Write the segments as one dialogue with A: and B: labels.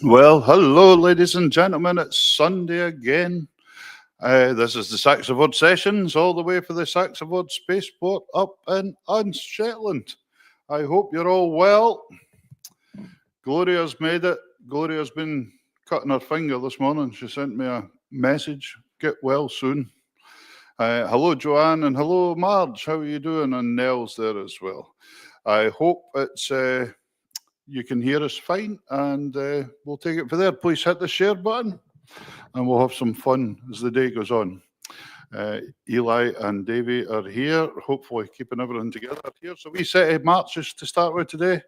A: Well, hello, ladies and gentlemen. It's Sunday again. This is the SaxaVord Sessions, all the way for the SaxaVord Spaceport up in Shetland. I hope you're all well. Gloria's made it. Gloria's been cutting her finger this morning. She sent me a message. Get well soon. Hello, Joanne, and hello, Marge. How are you doing? And Nell's there as well. I hope it's you can hear us fine, and we'll take it from there. Please hit the share button, and we'll have some fun as the day goes on. Eli and Davey are here, hopefully keeping everything together here. So we set a marches to start with today.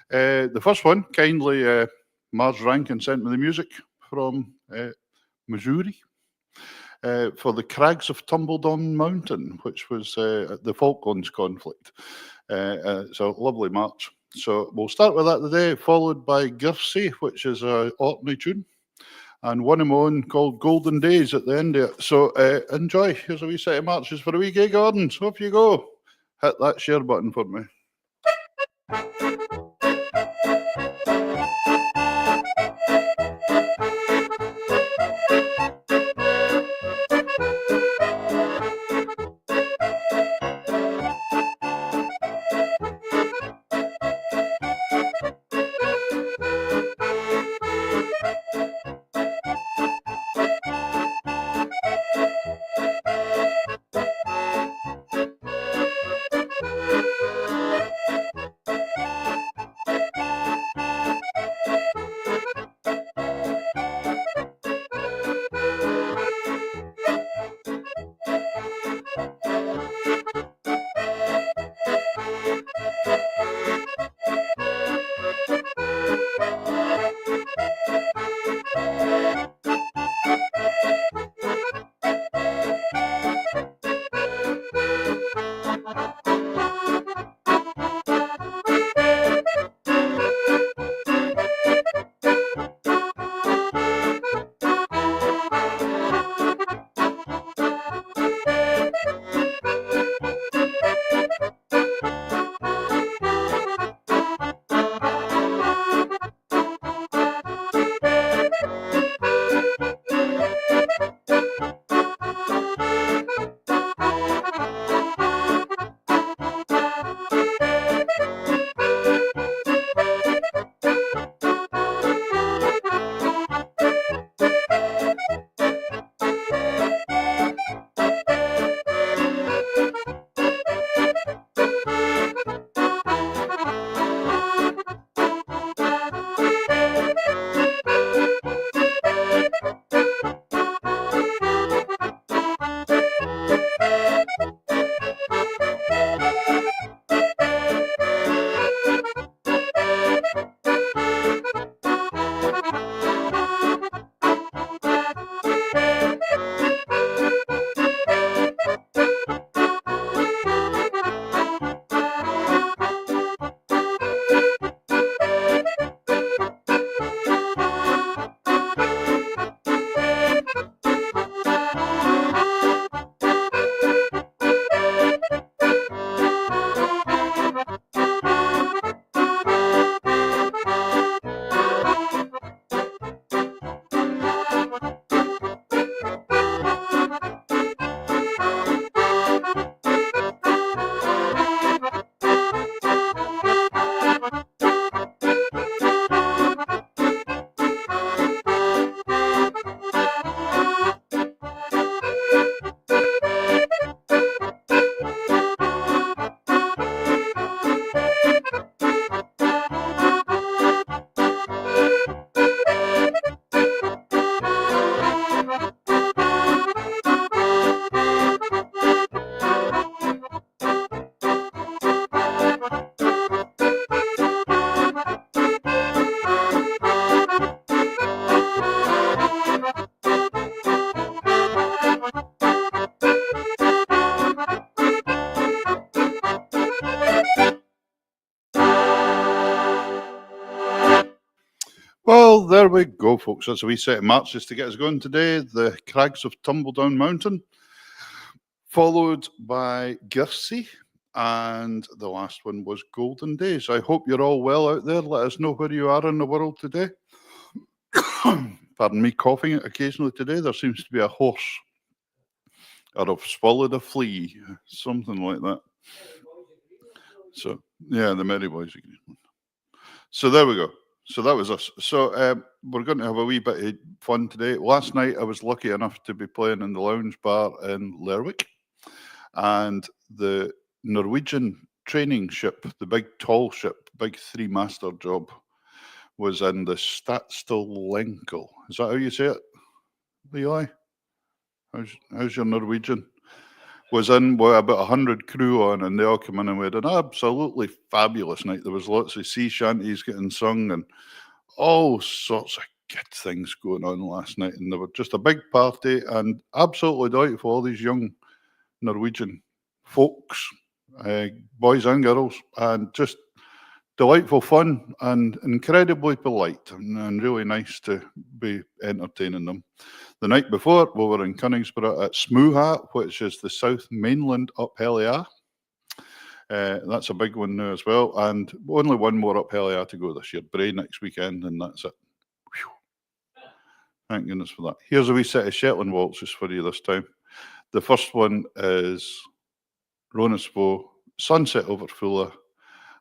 A: The first one, kindly, Marge Rankin sent me the music from Missouri for the Crags of Tumbledown Mountain, which was the Falklands conflict. It's a lovely march. So we'll start with that today, followed by Girsey, which is a Orkney tune, and one of my own called Golden Days at the end of it. So enjoy. Here's a wee set of marches for a wee gay gardens. Off you go. Hit that share button for me. Well, there we go, folks. That's a wee set of marches to get us going today. The Crags of Tumbledown Mountain, followed by Girsey, and the last one was Golden Days. I hope you're all well out there. Let us know where you are in the world today. Pardon me coughing occasionally today. There seems to be a horse, or I've swallowed a flea, something like that. So, yeah, the Merry Boys Agreement. So there we go. So that was us. So we're going to have a wee bit of fun today. Last night I was lucky enough to be playing in the lounge bar in Lerwick, and the Norwegian training ship, the big tall ship, big 3-master job, was in the Statstellenkel. Is that how you say it, Levi? How's your Norwegian? Was in with about 100 crew on, and they all came in and we had an absolutely fabulous night. There was lots of sea shanties getting sung and all sorts of good things going on last night. And there was just a big party and absolutely delightful. All these young Norwegian folks, boys and girls, and just delightful fun and incredibly polite and really nice to be entertaining them. The night before, we were in Cunningsborough at Smooha, which is the South Mainland up Hellier. That's a big one now as well. And only one more up Hellier to go this year. Bray next weekend, and that's it. Whew. Thank goodness for that. Here's a wee set of Shetland waltzes for you this time. The first one is Ronisbo, Sunset over Fulla.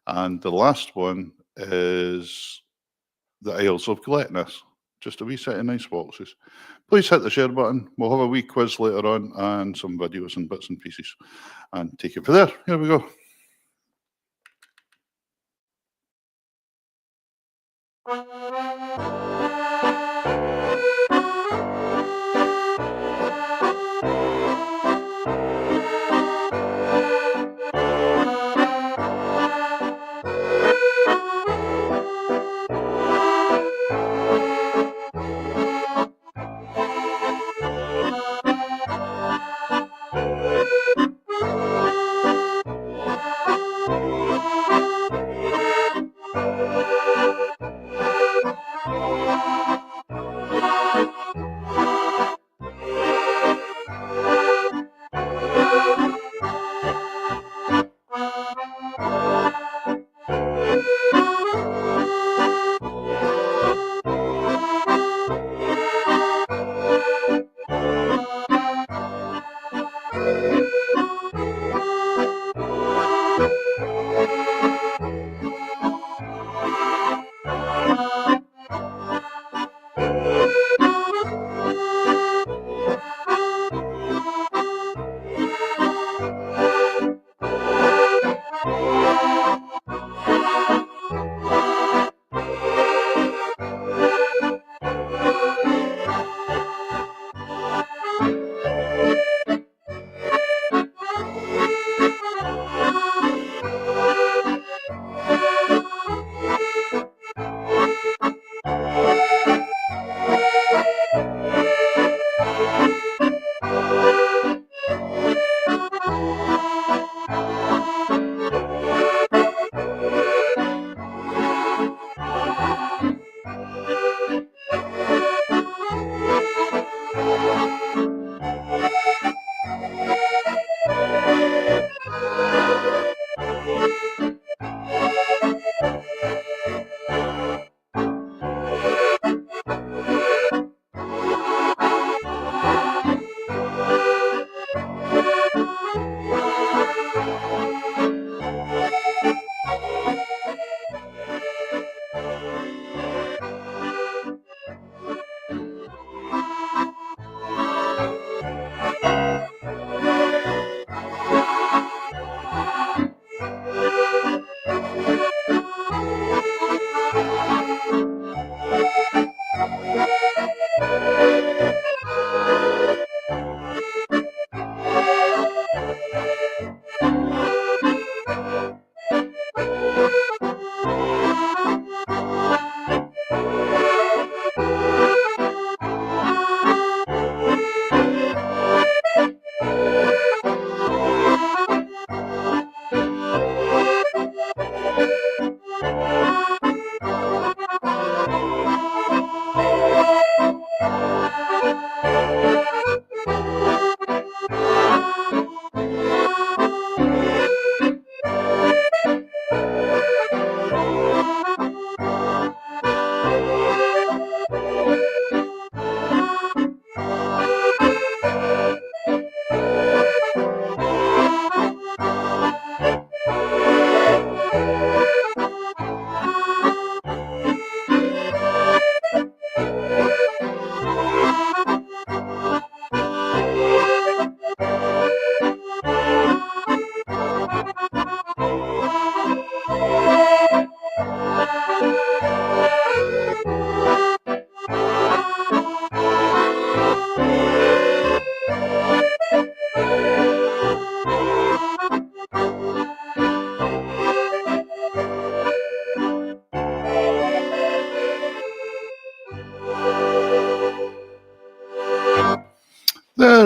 A: And the last one is the Isles of Gletness. Just a wee set of nice waltzes. Please hit the share button. We'll have a wee quiz later on and some videos and bits and pieces. And take it from there. Here we go.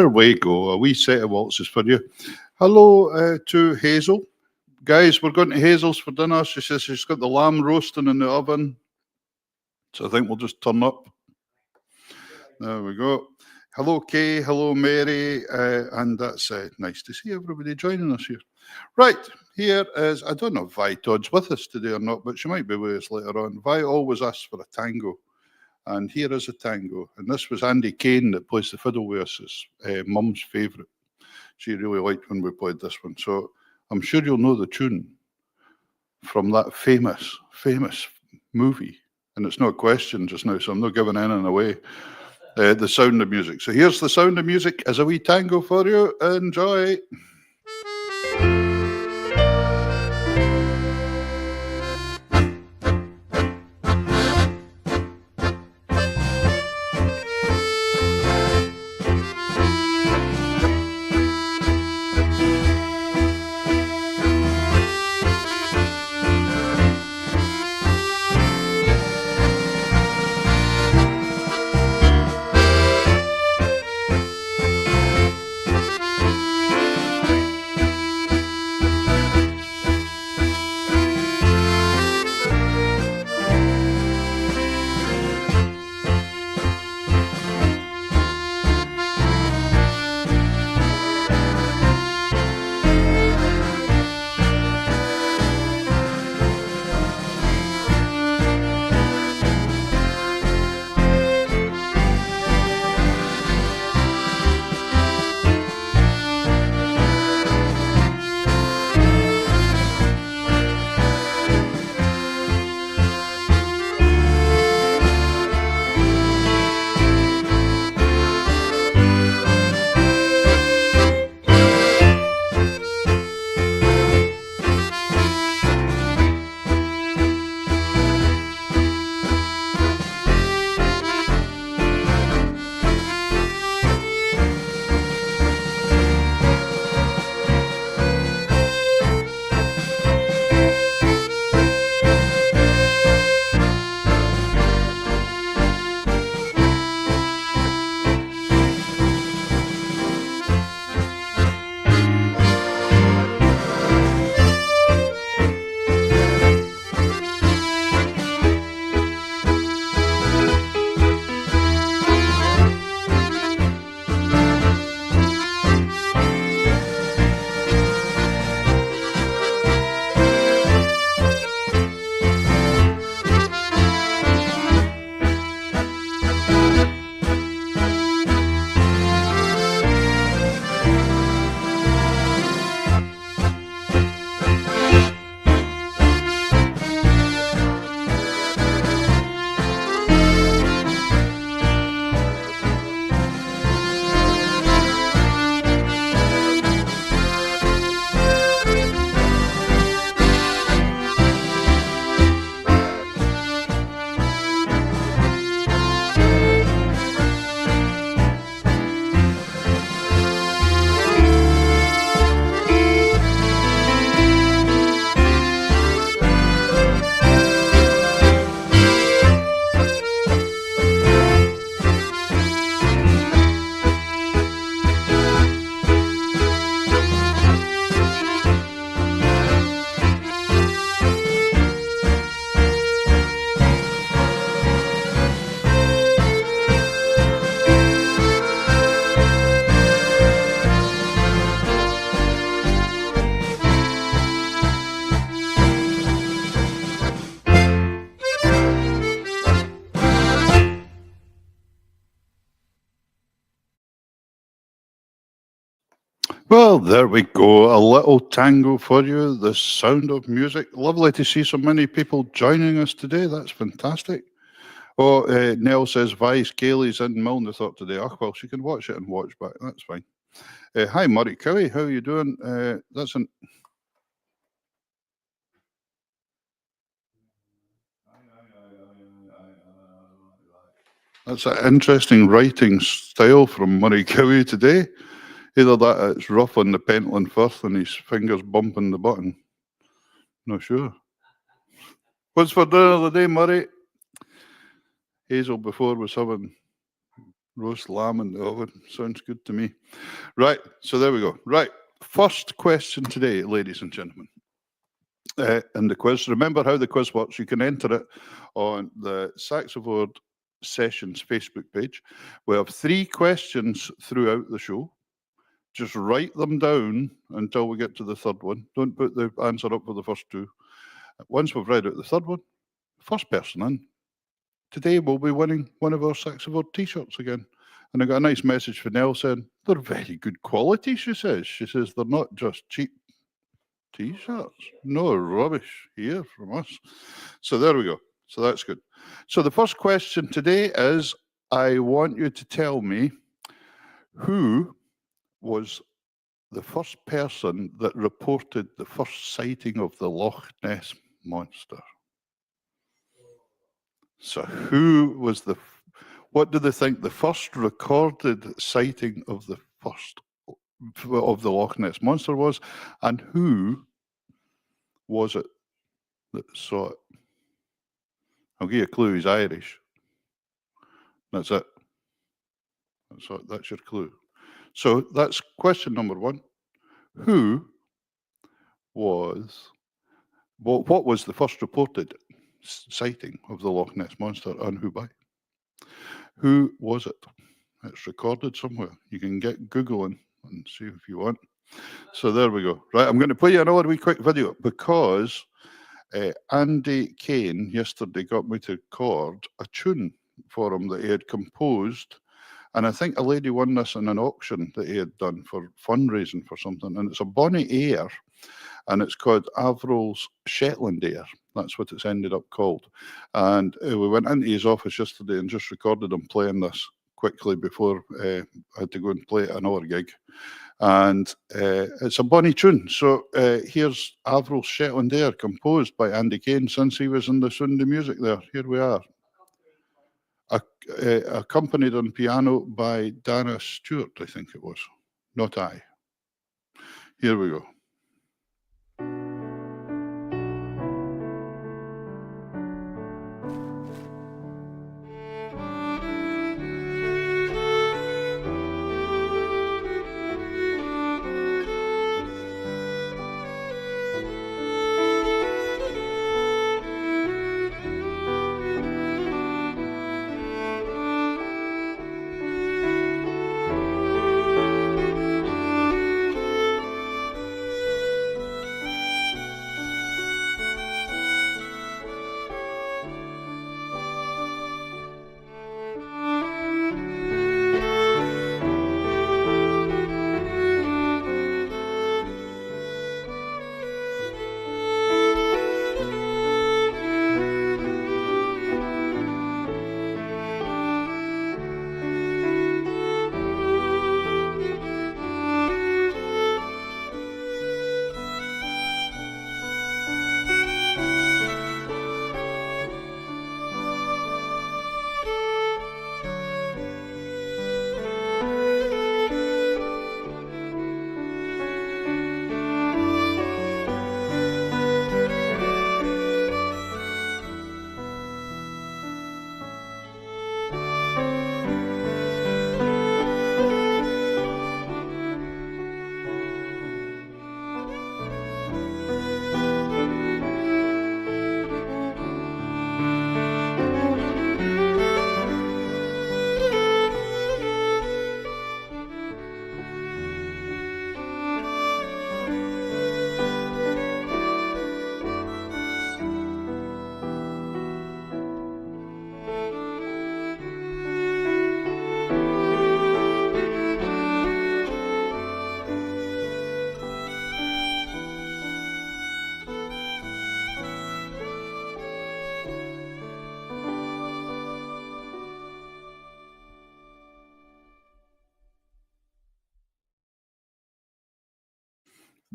A: There we go. A wee set of waltzes for you. Hello to Hazel. Guys, we're going to Hazel's for dinner. She says she's got the lamb roasting in the oven. So I think we'll just turn up. There we go. Hello, Kay. Hello, Mary. And that's nice to see everybody joining us here. Right, here is, I don't know if Vi Todd's with us today or not, but she might be with us later on. Vi always asks for a tango. And here is a tango. And this was Andy Kane that plays the fiddle with us. It's Mum's favourite. She really liked when we played this one. So I'm sure you'll know the tune from that famous movie. And it's not a question just now, so I'm not giving anything away. The Sound of Music. So here's The Sound of Music as a wee tango for you. Enjoy. Well, there we go. A little tango for you. The Sound of Music. Lovely to see so many people joining us today. That's fantastic. Oh, Nell says Vice Kaylee's in Milnathorpe today. Oh, well, she can watch it and watch back. That's fine. Hi, Murray Cowie. How are you doing? That's an interesting writing style from Murray Cowie today. Either that it's rough on the Pentland Firth and his fingers bumping the button. Not sure. What's for dinner today, Murray? Hazel before was having Roast lamb in the oven. Sounds good to me. Right, so there we go. Right, first question today, ladies and gentlemen. And the quiz, remember how the quiz works. You can enter it on the SaxaVord Sessions Facebook page. We have 3 questions throughout the show. Just write them down until we get to the third one. Don't put the answer up for the first 2. Once we've read out the third one, first person in today will be winning one of our SaxaVord t-shirts again. And I got a nice message from Nell saying, they're very good quality, she says. She says they're not just cheap t-shirts. No rubbish here from us. So there we go. So that's good. So the first question today is, I want you to tell me who was the first person that reported the first sighting of the Loch Ness Monster. So who was what do they think the first recorded sighting of the Loch Ness Monster was, and who was it that saw it? I'll give you a clue, he's Irish. That's it. That's your clue. So that's question number 1. Who was, what was the first reported sighting of the Loch Ness Monster, and who by? Who was it? It's recorded somewhere. You can get Googling and see if you want. So there we go. Right, I'm going to play you another wee quick video because Andy Kane yesterday got me to record a tune for him that he had composed. And I think a lady won this in an auction that he had done for fundraising for something. And it's a bonny air, and it's called Avril's Shetland Air. That's what it's ended up called. And we went into his office yesterday and just recorded him playing this quickly before I had to go and play at another gig. And it's a bonny tune. So here's Avril's Shetland Air, composed by Andy Kane since he was in the Sunday music there. Here we are. Accompanied on piano by Dana Stewart, I think it was. Not I. Here we go.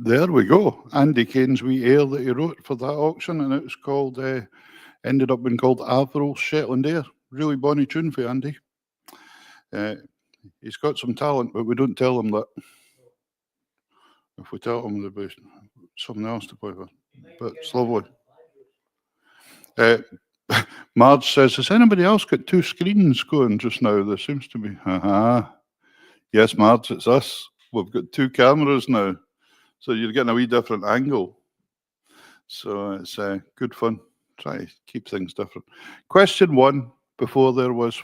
A: There we go. Andy Kane's wee air that he wrote for that auction, and it was called, ended up being called Avril's Shetland Air. Really bonny tune for Andy. He's got some talent, but we don't tell him that. If we tell him, there'll be something else to play with. But slowly. Marge says, has anybody else got two screens going just now? There seems to be. Yes, Marge, it's us. We've got two cameras now. So you're getting a wee different angle. So it's good fun. Try to keep things different. Question one before there was,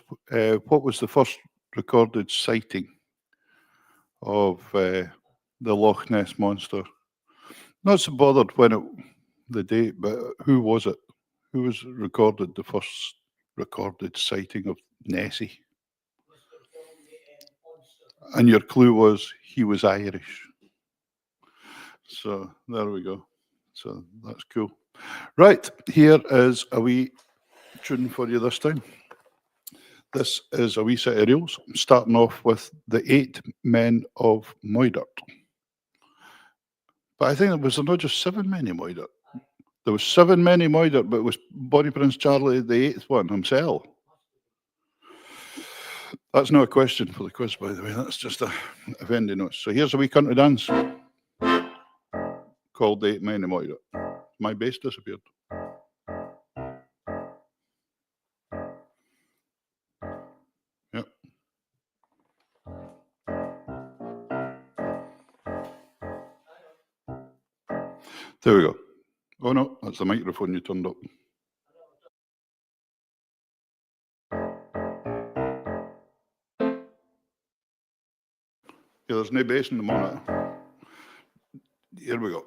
A: what was the first recorded sighting of the Loch Ness Monster? Not so bothered the date, but who was it? Who was recorded the first recorded sighting of Nessie? And your clue was he was Irish. So there we go. So that's cool. Right, here is a wee tune for you this time. This is a wee set of reels, starting off with the 8 Men of Moidart. But I think there was not just 7 men in Moidart. There was 7 men in Moidart, but it was Bonnie Prince Charlie, the 8th one himself. That's not a question for the quiz, by the way. That's just a vending note. So here's a wee country dance called the 8 Men of Moidart. My bass disappeared. Yep. There we go. Oh no, that's the microphone you turned up. Yeah, there's no bass in the monitor. Here we go.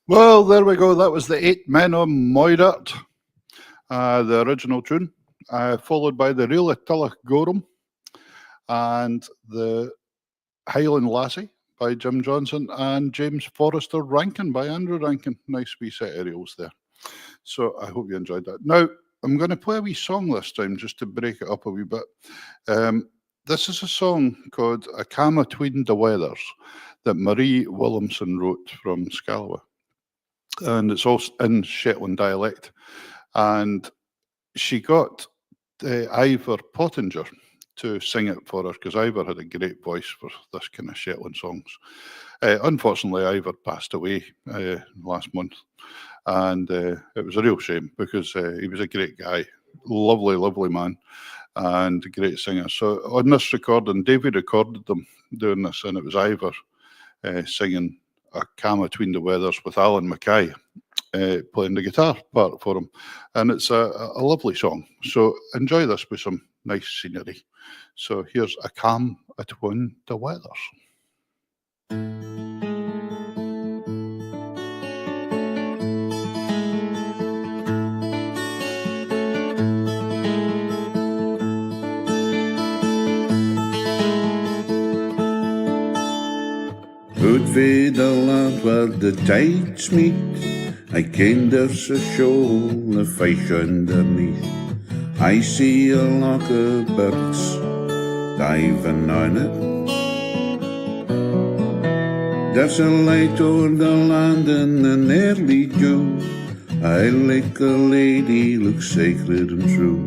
A: Well, there we go. That was the 8 Men of Moidart, the original tune, followed by the Rila Tullach Gorum and the Highland Lassie by Jim Johnson and James Forrester Rankin by Andrew Rankin. Nice wee set of reels there. So I hope you enjoyed that. Now, I'm going to play a wee song this time just to break it up a wee bit. This is a song called A Cam Atween the Weathers that Marie Williamson wrote from Scalwa. And it's also in Shetland dialect. And she got Ivor Pottinger to sing it for her because Ivor had a great voice for this kind of Shetland songs. Unfortunately, Ivor passed away last month. And it was a real shame because he was a great guy, lovely, lovely man, and a great singer. So on this recording, David recorded them doing this, and it was Ivor singing A Cam Atween the Weathers with Alan Mackay playing the guitar part for him. And it's a lovely song. So enjoy this with some nice scenery. So here's A Cam Atween the Weathers.
B: Uit ved the land waar de tides meet, I ken there's a shoal, a fish underneath. I see a lock of birds diving on it. There's a light o'er the land in an early dew. I like a lady, looks sacred and true,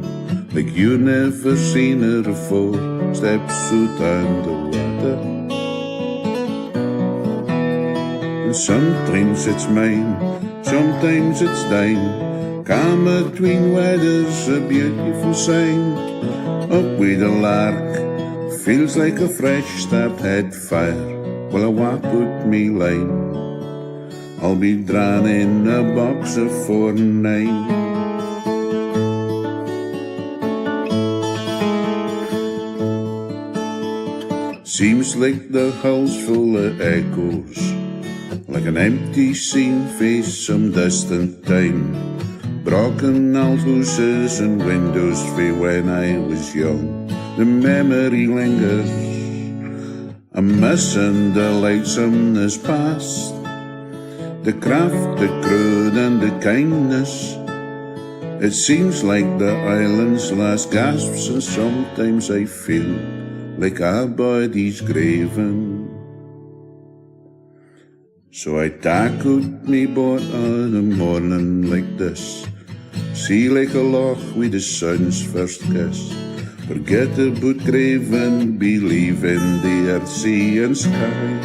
B: like you never seen her before, steps out on the water. And sometimes it's mine, sometimes it's thine. Cam Atween Weathers, a beautiful sign. Up with a lark, feels like a fresh start head fire. Well, I walk out me line, I'll be drawn in a box of 4 and 9. Seems like the hull's full of echoes, like an empty scene faced some distant time. Broken old houses and windows for when I was young. The memory lingers, I'm missing the lightsomeness past, the craft, the crude and the kindness. It seems like the island's last gasps, and sometimes I feel like our body's graven. So I tack out me boat on a morning like this, see like a loch with the sun's first kiss. Forget about graven, believe in the earth, sea and sky.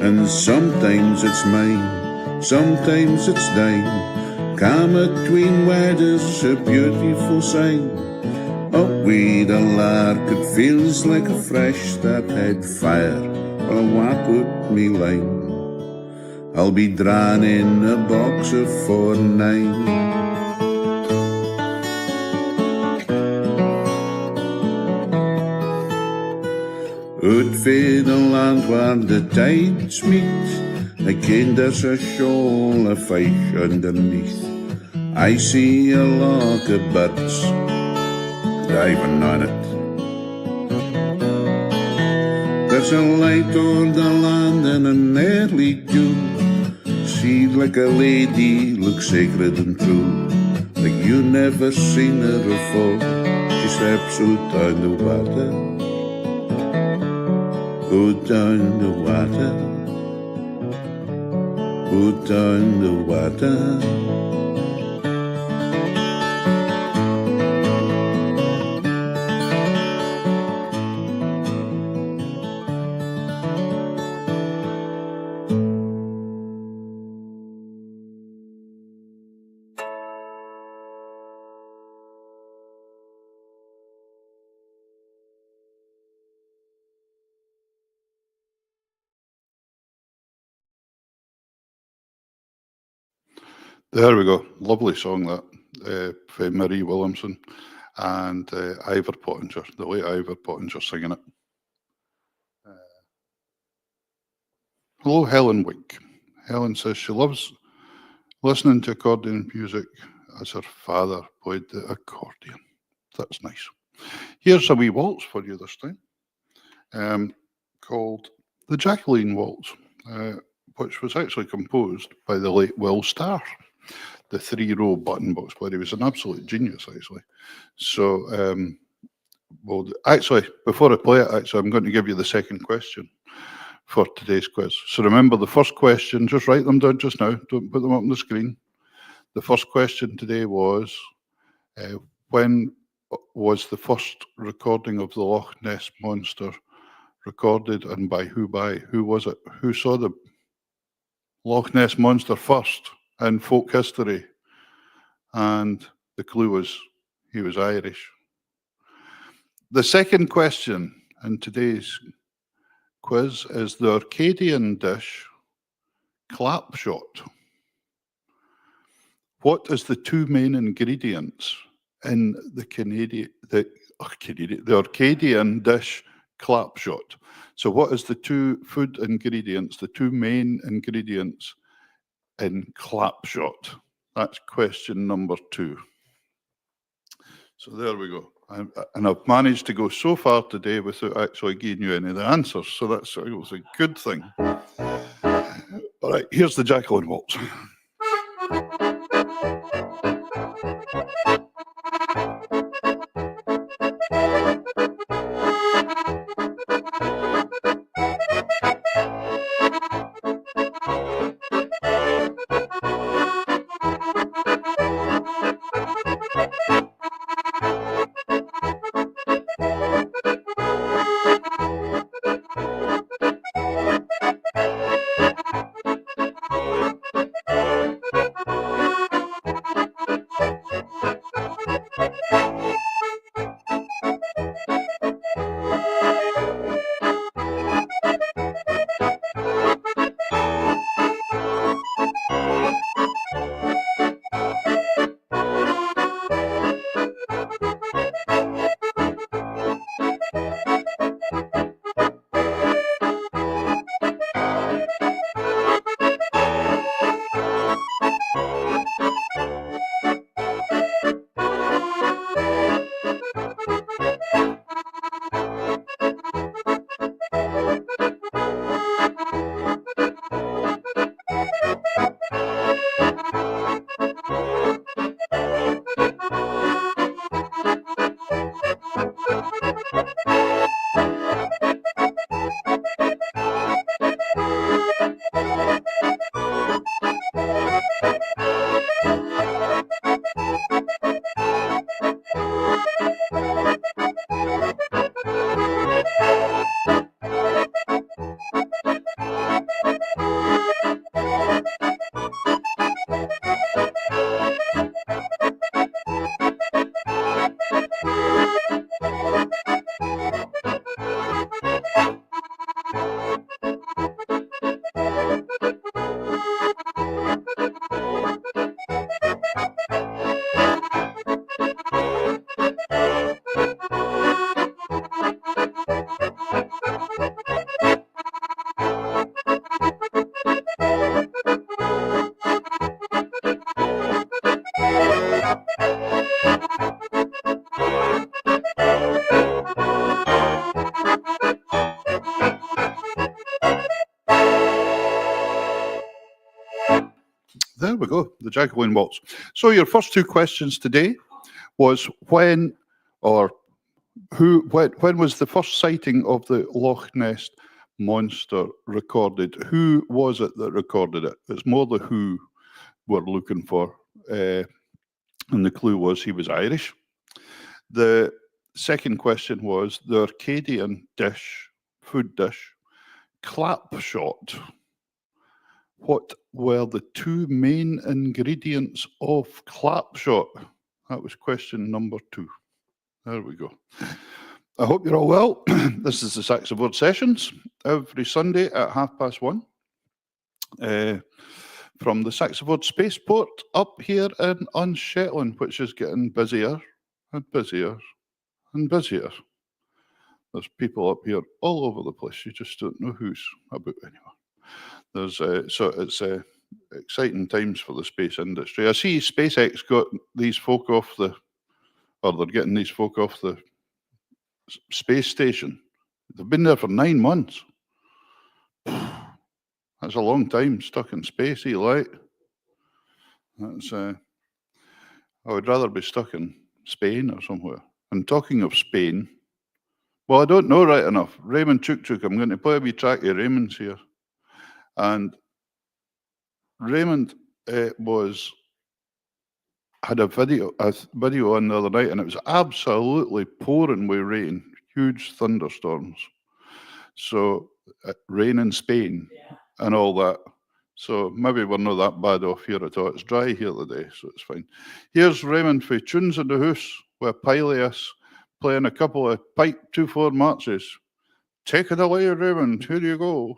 B: And sometimes it's mine, sometimes it's thine. Cam Atween Weathers, a beautiful sign. Up with a lark, it feels like a fresh start head fire. Well, I walk out me line, I'll be drawn in a box of 4 and 9. Uit ved the land waar the tides meet, I ken there's a shoal of fish underneath. I see a lock of birds diving on it. There's a light on the land and an early dew. She like a lady, looks sacred and true, like you never seen her before. She steps out on the water, out on the water, out on the water.
A: There we go. Lovely song that, for Marie Williamson and Ivor Pottinger, the late Ivor Pottinger singing it. Hello, Helen Wick. Helen says she loves listening to accordion music as her father played the accordion. That's nice. Here's a wee waltz for you this time, called the Jacqueline Waltz, which was actually composed by the late Will Starr, the 3-row button box player. He was an absolute genius, actually. So, well, actually, before I play it, I'm going to give you the second question for today's quiz. So remember the first question, just write them down just now, don't put them up on the screen. The first question today was, when was the first recording of the Loch Ness Monster recorded, and by who? Who was it? Who saw the Loch Ness Monster first in folk history? And the clue was he was Irish. The second question in today's quiz is the Arcadian dish clapshot. What is the two main ingredients in the Arcadian dish clapshot? So what is the two food ingredients, the two main ingredients in clapshot? That's question number 2. So there we go. And I've managed to go so far today without actually giving you any of the answers. So it was a good thing. All right, here's the Jacqueline Waltz. There we go, the Jacqueline Waltz. So your first two questions today was when was the first sighting of the Loch Ness Monster recorded? Who was it that recorded it? It's more the who we're looking for. And the clue was he was Irish. The second question was the Arcadian dish, food dish, clapshot. What were the two main ingredients of clapshot? That was question number 2. There we go. I hope you're all well. This is the SaxaVord Sessions every Sunday at 1:30. from the SaxaVord spaceport up here on Shetland, which is getting busier and busier and busier. There's people up here all over the place. You just don't know who's about anymore. There's so it's exciting times for the space industry. I see SpaceX got these folk off the, or they're getting these folk off the space station. They've been there for 9 months. That's a long time stuck in space, Eli. That's I would rather be stuck in Spain or somewhere. And talking of Spain, well, I don't know right enough. Raymond Chuk, I'm going to play a wee track of Raymond's here. And Raymond had a video on the other night, and it was absolutely pouring with rain, huge thunderstorms. So rain in Spain and all that. So maybe we're not that bad off here at all. It's dry here today, so it's fine. Here's Raymond for Tunes in the House with Pileus playing a couple of pipe 2/4 marches. Take it away, Raymond. Here you go.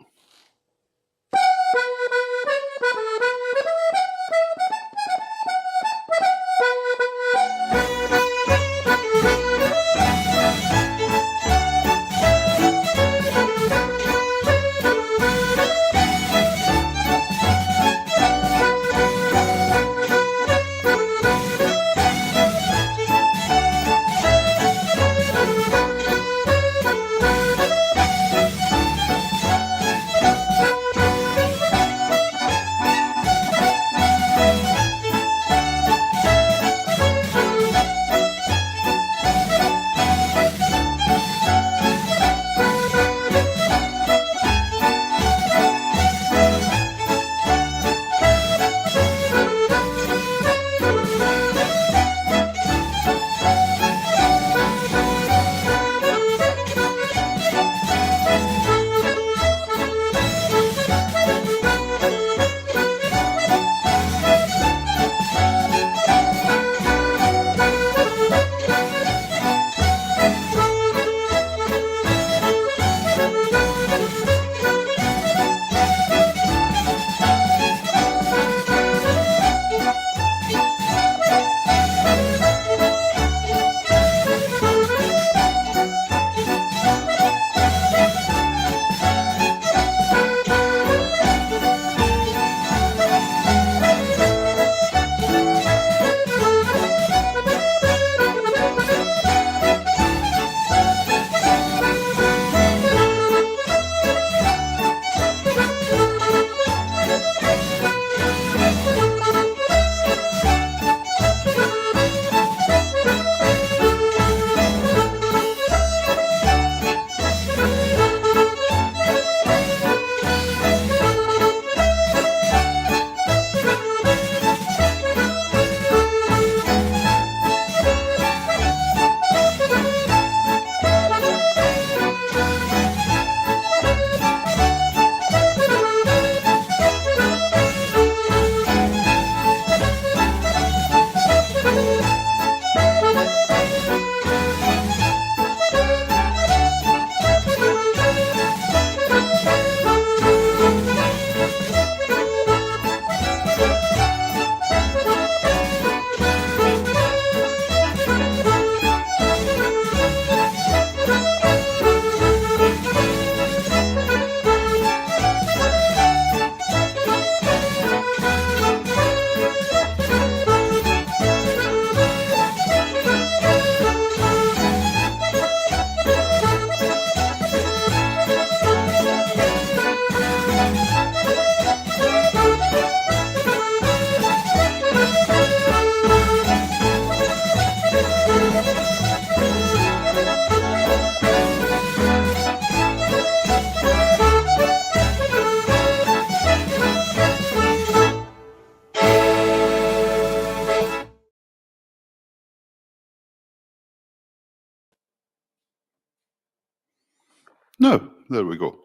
A: Now, there we go.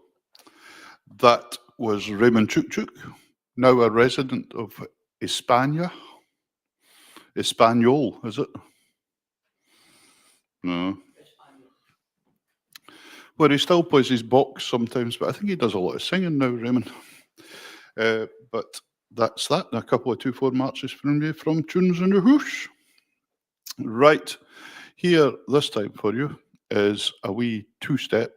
A: That was Raymond Chuk, now a resident of España. Espanol, is it? No. Well, he still plays his box sometimes, but I think he does a lot of singing now, Raymond. But that's that. A couple of 2/4 marches from you from Tunes in the Hoosh. Right, here this time for you is a wee two-step,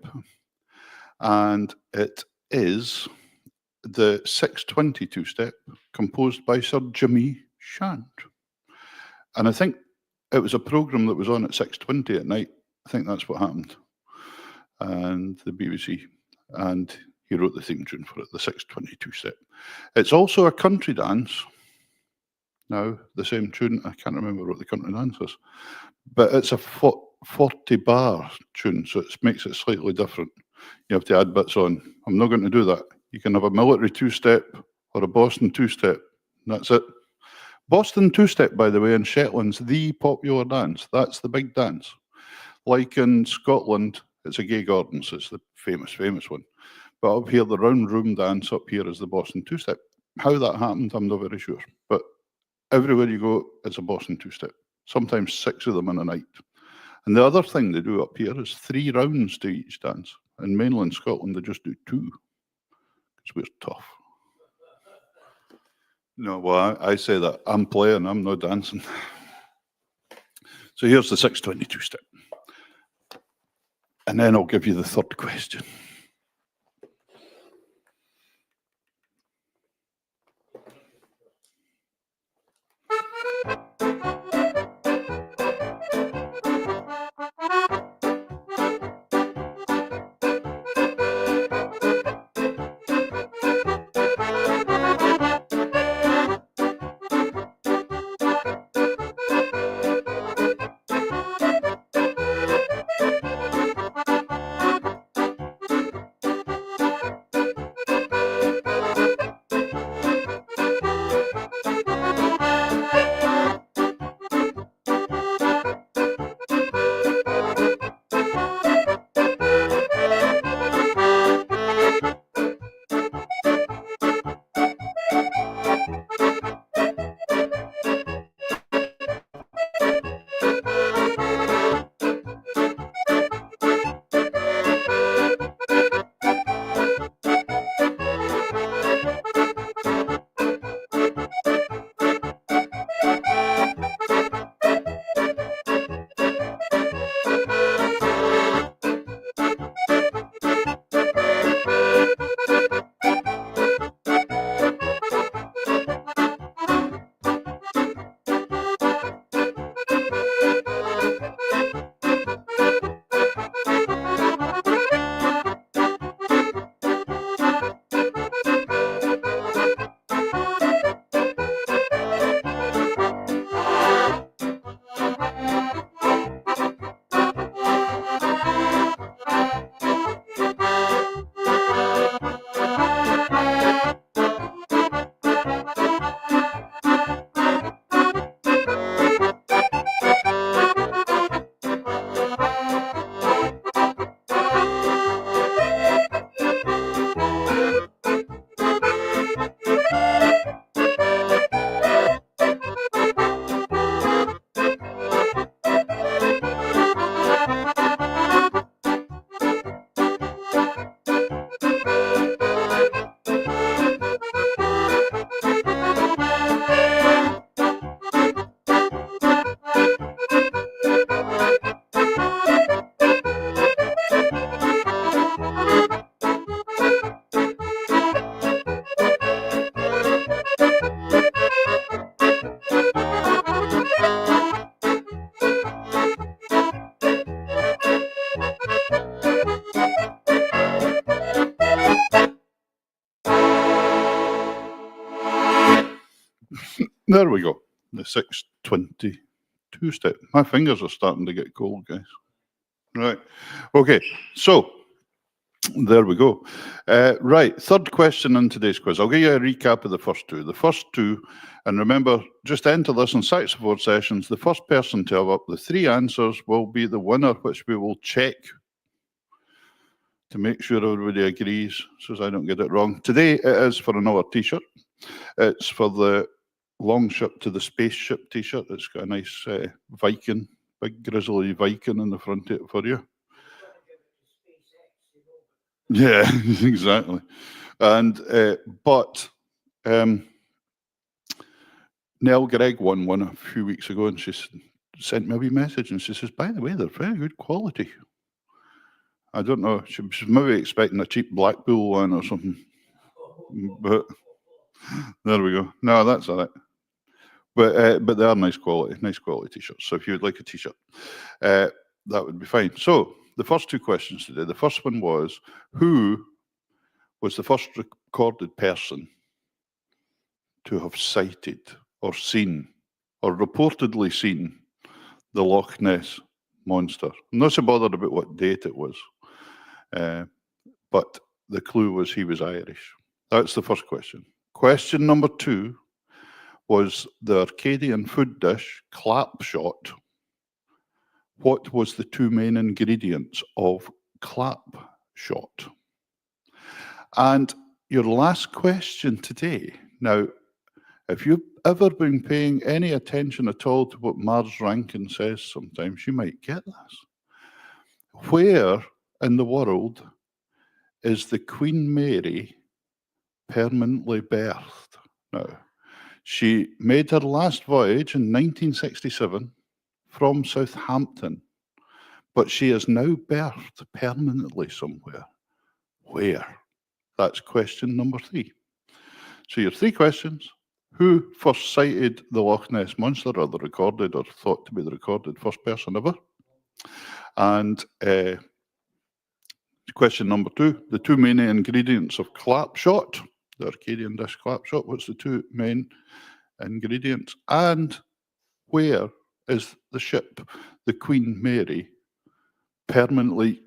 A: and it is the 620 two-step composed by Sir Jimmy Shand. And I think it was a programme that was on at 6:20 at night. I think that's what happened. And the BBC. And he wrote the theme tune for it, the 620 two-step. It's also a country dance. Now, the same tune, I can't remember what the country dance is, but it's a 40-bar tune, so it makes it slightly different. You have to add bits on. I'm not going to do that. You can have a military two-step or a Boston two-step. That's it. Boston two-step, by the way, in Shetland's the popular dance. That's the big dance. Like in Scotland, it's a Gay Gordons. It's the famous one. But up here, the round room dance up here is the Boston two-step. How that happened, I'm not very sure. But everywhere you go, it's a Boston two-step. Sometimes 6 of them in a night. And the other thing they do up here is 3 rounds to each dance. In mainland Scotland, they just do 2. Because we're tough. No, well, I say that. I'm playing, I'm not dancing. So here's the 622 step. And then I'll give you the third question. There we go, the 622 step. My fingers are starting to get cold, guys. Right, okay, so there we go. Right, third question in today's quiz. I'll give you a recap of the first two. The first two, and remember, just enter this in SaxaVord Sessions. The first person to have up the 3 answers will be the winner, which we will check to make sure everybody agrees, so I don't get it wrong. Today, it is for another T-shirt. It's for the long ship to the spaceship T-shirt. It's got a nice Viking, big grizzly Viking in the front of it for you. Yeah, exactly. And Nell Gregg won one a few weeks ago, and she sent me a wee message, and she says, by the way, they're very good quality. I don't know, she's maybe expecting a cheap Black Bull one or something, but there we go. No, that's all right. But they are nice quality t-shirts. So if you would like a t-shirt, that would be fine. So the first two questions today. The first one was, who was the first recorded person to have sighted or seen or reportedly seen the Loch Ness Monster? I'm not so bothered about what date it was, but the clue was he was Irish. That's the first question. Question number two was the Arcadian food dish clapshot. What was the two main ingredients of clapshot? And your last question today. Now, if you've ever been paying any attention at all to what Mars Rankin says sometimes, you might get this. Where in the world is the Queen Mary permanently birthed? Now, she made her last voyage in 1967 from Southampton, but she is now birthed permanently somewhere. Where? That's question number three. So your three questions: who first sighted the Loch Ness Monster, or the recorded or thought to be the recorded first person ever? And question number two, the two main ingredients of clapshot, the Arcadian dish clapshot, what's the two main ingredients? And where is the ship, the Queen Mary, permanently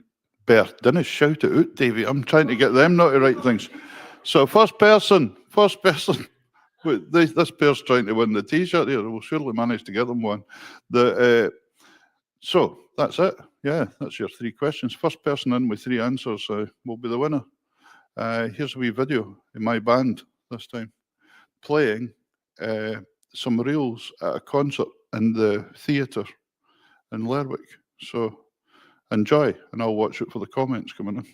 A: birthed? Didn't shout it out, Davy. I'm trying to get them not to write things. So first person. This pair's trying to win the t-shirt here. We'll surely manage to get them one. So that's it. Yeah, that's your three questions. First person in with three answers will be the winner. Here's a wee video in my band this time, playing some reels at a concert in the theatre in Lerwick. So enjoy, and I'll watch it for the comments coming in.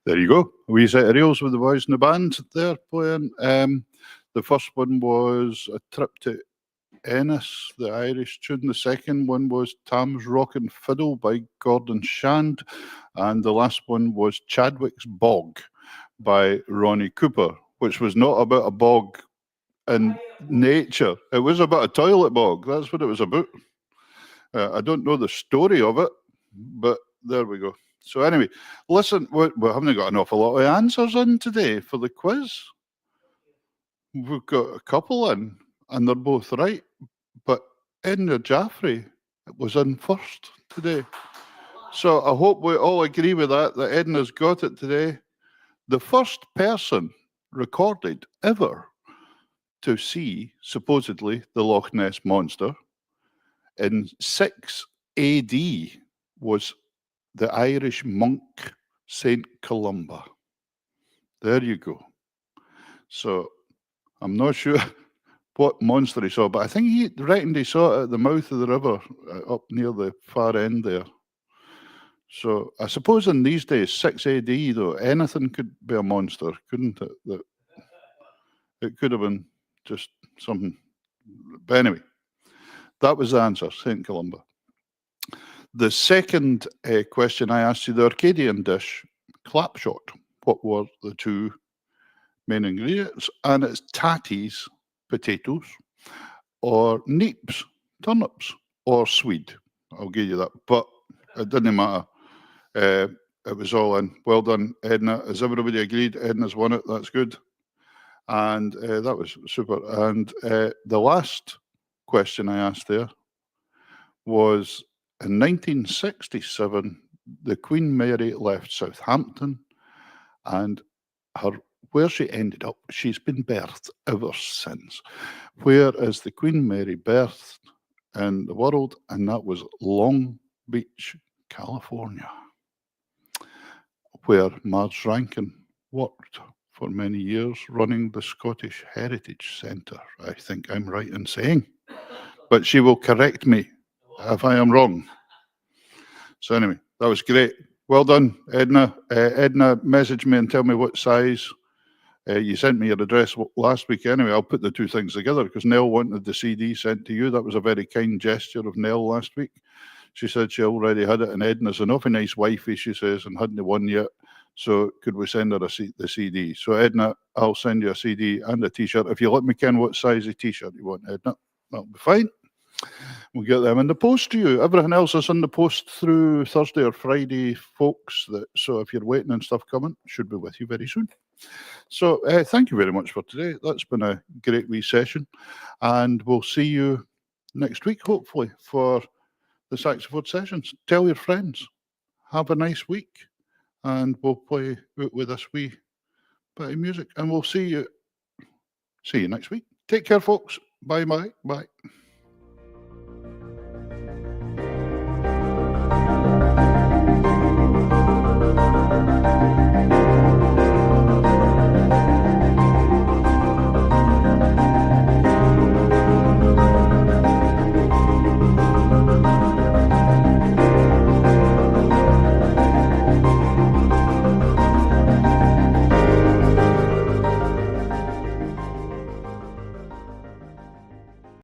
A: There you go. A wee set of reels with the boys in the band there playing. The first one was A Trip to Ennis, the Irish tune. The second one was Tam's Rockin' Fiddle by Gordon Shand. And the last one was Chadwick's Bog by Ronnie Cooper, which was not about a bog in nature. It was about a toilet bog. That's what it was about. I don't know the story of it, but there we go. So anyway, listen, we haven't got an awful lot of answers in today for the quiz. We've got a couple in, and they're both right. But Edna Jaffrey was in first today. So I hope we all agree with that Edna's got it today. The first person recorded ever to see, supposedly, the Loch Ness Monster in 6 AD was the Irish monk St. Columba. There you go. So I'm not sure what monster he saw, but I think he reckoned he saw it at the mouth of the river up near the far end there. So I suppose in these days, 6 AD, though, anything could be a monster, couldn't it? That it could have been just something. But anyway, that was the answer, St. Columba. The second question I asked you, the Arcadian dish, clapshot. What were the two main ingredients? And it's tatties, potatoes, or neeps, turnips, or swede. I'll give you that, but it didn't matter. It was all in. Well done, Edna. Has everybody agreed? Edna's won it. That's good. And that was super. And the last question I asked there was, in 1967, the Queen Mary left Southampton, and where she ended up, she's been birthed ever since. Where is the Queen Mary birthed in the world? And that was Long Beach, California, where Marge Rankin worked for many years running the Scottish Heritage Centre. I think I'm right in saying, but she will correct me if I am wrong. So anyway, that was great. Well done, Edna. Edna, message me and tell me what size. You sent me your address last week anyway. I'll put the two things together because Nell wanted the CD sent to you. That was a very kind gesture of Nell last week. She said she already had it, and Edna's an awfully nice wifey, she says, and hadn't won yet. So could we send her the CD? So Edna, I'll send you a CD and a T-shirt. If you let me ken what size of T-shirt you want, Edna, that'll be fine. We'll get them in the post to you. Everything else is in the post through Thursday or Friday, folks. So if you're waiting on stuff coming, should be with you very soon. So thank you very much for today. That's been a great wee session. And we'll see you next week, hopefully, for the SaxaVord Sessions. Tell your friends. Have a nice week. And we'll play with this wee bit of music. And we'll see you next week. Take care, folks. Bye.